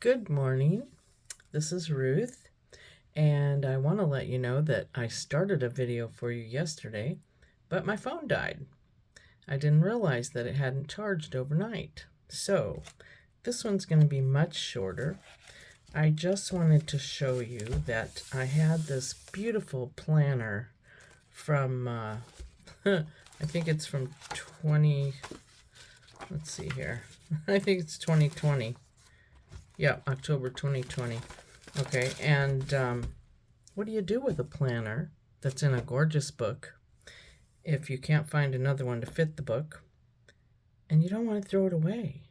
Good morning. This is Ruth, and I want to let you know that I started a video for you yesterday, but my phone died. I didn't realize that it hadn't charged overnight. So, this one's going to be much shorter. I just wanted to show you that I had this beautiful planner from, I think it's from let's see here. I think it's 2020. Yeah, October 2020. Okay, and what do you do with a planner that's in a gorgeous book if you can't find another one to fit the book and you don't want to throw it away?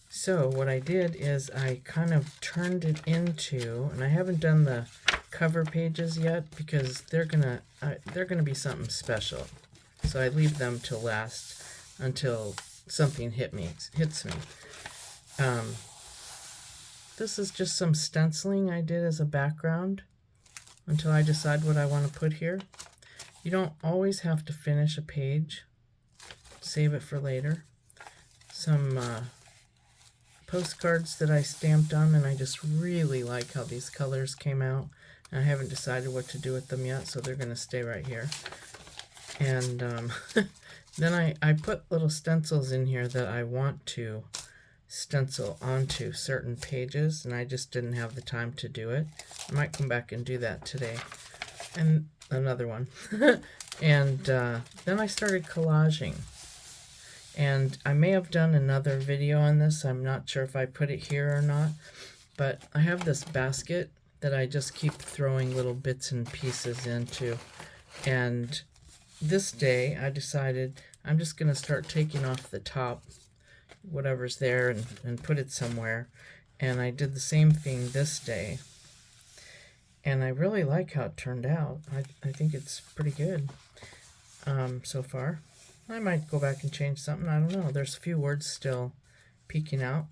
So what I did is I kind of turned it into, and I haven't done the cover pages yet because they're gonna be something special. So I leave them to last until something hits me. This is just some stenciling I did as a background until I decide what I want to put here. You don't always have to finish a page. Save it for later. Some postcards that I stamped on, and I just really like how these colors came out. And I haven't decided what to do with them yet, so they're going to stay right here. And then I put little stencils in here that I want to stencil onto certain pages, and I just didn't have the time to do it. I might come back and do that today. And another one. And then I started collaging. And I may have done another video on this. I'm not sure if I put it here or not. But I have this basket that I just keep throwing little bits and pieces into. And this day I decided I'm just going to start taking off the top, whatever's there, and put it somewhere. And I did the same thing this day. And I really like how it turned out. I think it's pretty good so far. I might go back and change something. I don't know. There's a few words still peeking out.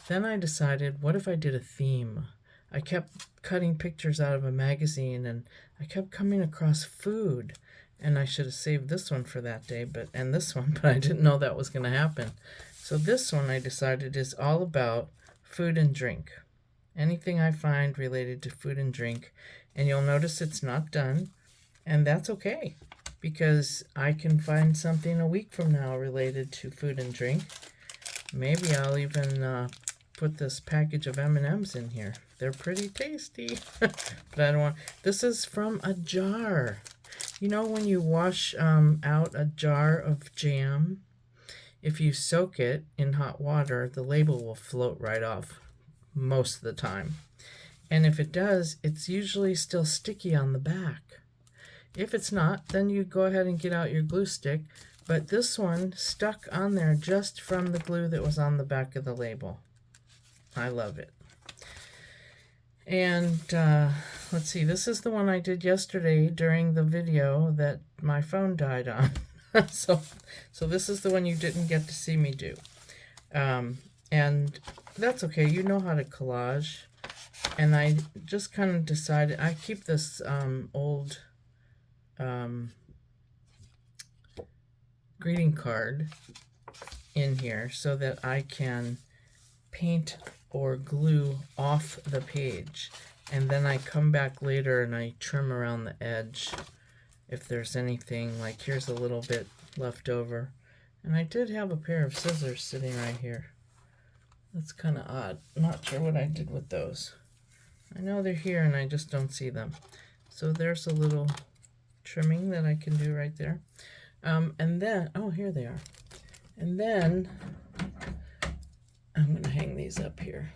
Then I decided, what if I did a theme? I kept cutting pictures out of a magazine, and I kept coming across food. And I should have saved this one for that day, and this one, but I didn't know that was going to happen. So this one I decided is all about food and drink. Anything I find related to food and drink. And you'll notice it's not done, and that's okay, because I can find something a week from now related to food and drink. Maybe I'll even put this package of M&Ms in here. They're pretty tasty, but I don't want. This is from a jar. You know, when you wash out a jar of jam, if you soak it in hot water, the label will float right off most of the time. And if it does, it's usually still sticky on the back. If it's not, then you go ahead and get out your glue stick. But this one stuck on there just from the glue that was on the back of the label. I love it. And let's see, this is the one I did yesterday during the video that my phone died on. so this is the one you didn't get to see me do. And that's okay. You know how to collage. And I just kind of decided, I keep this old greeting card in here so that I can paint or glue off the page, and then I come back later and I trim around the edge if there's anything. Like here's a little bit left over, and I did have a pair of scissors sitting right here. That's kind of odd. Not sure what I did with those. I know they're here and I just don't see them. So there's a little trimming that I can do right there. And then, oh, here they are. And then I'm going to hang these up here.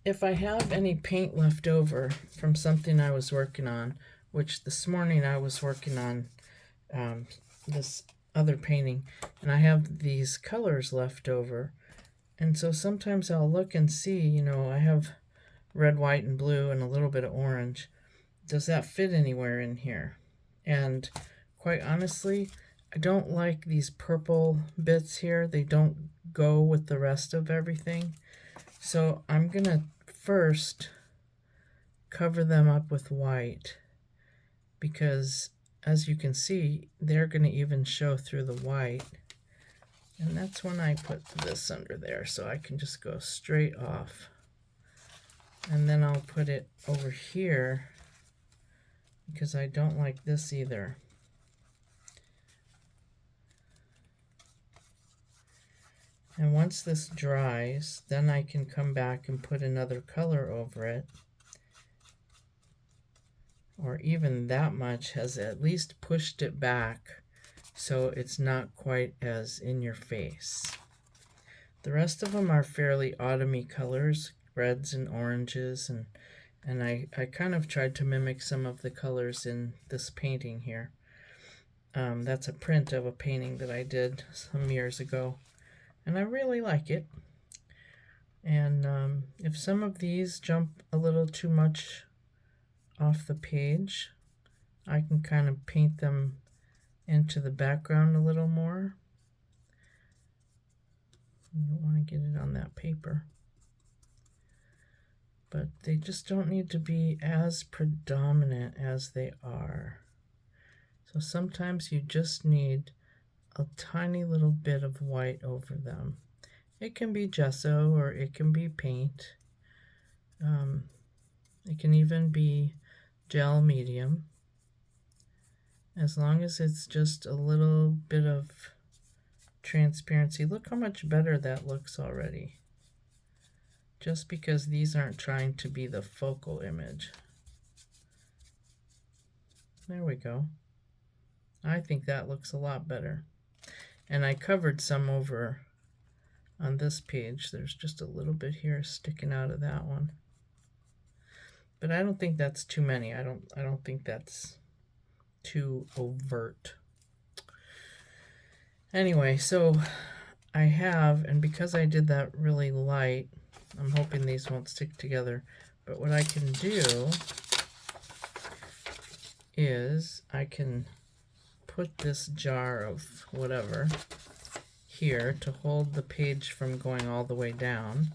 If I have any paint left over from something I was working on, which this morning I was working on this other painting, and I have these colors left over, and so sometimes I'll look and see, you know, I have red, white, and blue, and a little bit of orange. Does that fit anywhere in here? And quite honestly, I don't like these purple bits here. They don't go with the rest of everything. So I'm going to first cover them up with white, because as you can see, they're going to even show through the white. And that's when I put this under there, so I can just go straight off. And then I'll put it over here because I don't like this either. And once this dries, then I can come back and put another color over it. Or even that much has at least pushed it back so it's not quite as in your face. The rest of them are fairly autumny colors, reds and oranges, and I kind of tried to mimic some of the colors in this painting here. That's a print of a painting that I did some years ago, and I really like it. And if some of these jump a little too much off the page, I can kind of paint them into the background a little more. You don't want to get it on that paper. But they just don't need to be as predominant as they are. So sometimes you just need a tiny little bit of white over them. It can be gesso or it can be paint. It can even be gel medium. As long as it's just a little bit of transparency. Look how much better that looks already. Just because these aren't trying to be the focal image. There we go. I think that looks a lot better. And I covered some over on this page. There's just a little bit here sticking out of that one. But I don't think that's too many. I don't think that's too overt. Anyway, so I have, and because I did that really light, I'm hoping these won't stick together, but what I can do is I can put this jar of whatever here to hold the page from going all the way down.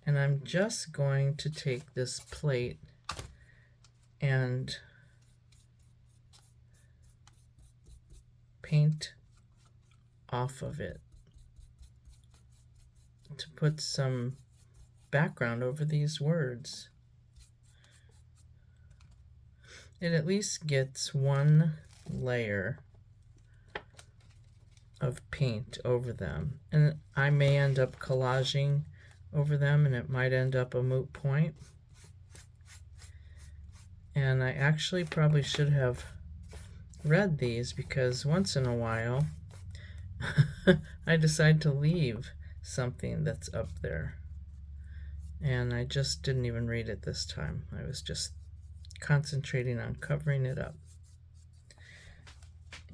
And I'm just going to take this plate and paint off of it to put some background over these words. It at least gets one layer of paint over them, and I may end up collaging over them and it might end up a moot point. And I actually probably should have read these, because once in a while I decide to leave something that's up there, and I just didn't even read it this time. I was just concentrating on covering it up.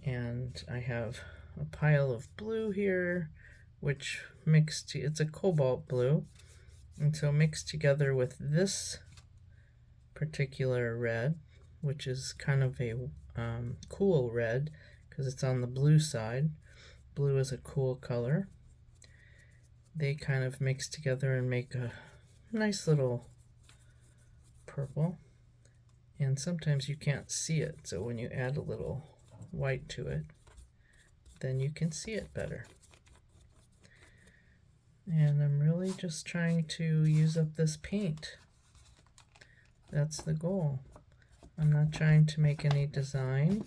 And I have a pile of blue here, which mixed, it's a cobalt blue, and so mixed together with this particular red, which is kind of a cool red because it's on the blue side. Blue is a cool color. They kind of mix together and make a nice little purple. And sometimes you can't see it, so when you add a little white to it, then you can see it better. And I'm really just trying to use up this paint. That's the goal. I'm not trying to make any design.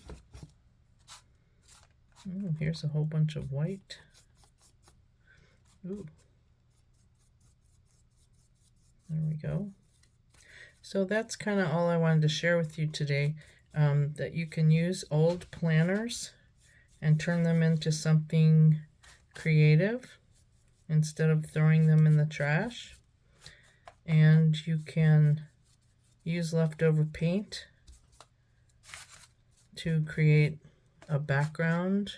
Ooh, here's a whole bunch of white. Ooh. There we go. So that's kind of all I wanted to share with you today, that you can use old planners and turn them into something creative instead of throwing them in the trash. And you can use leftover paint to create a background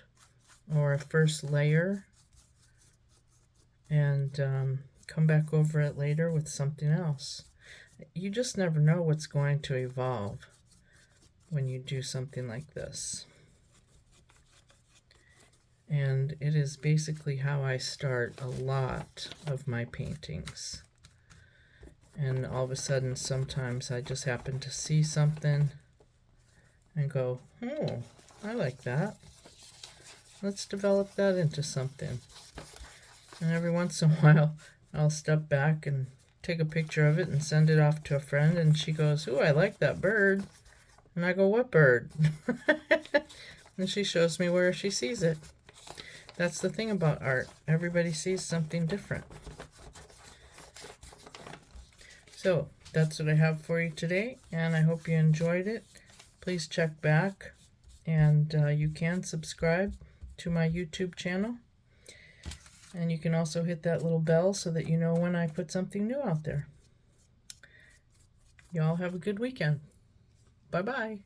or a first layer, and come back over it later with something else. You just never know what's going to evolve when you do something like this. And it is basically how I start a lot of my paintings. And all of a sudden, sometimes I just happen to see something and go, oh, I like that. Let's develop that into something. And every once in a while, I'll step back and take a picture of it and send it off to a friend, and she goes, "Ooh, I like that bird." And I go, "What bird?" And she shows me where she sees it. That's the thing about art. Everybody sees something different. So that's what I have for you today, and I hope you enjoyed it. Please check back, and you can subscribe to my YouTube channel. And you can also hit that little bell so that you know when I put something new out there. Y'all have a good weekend. Bye-bye.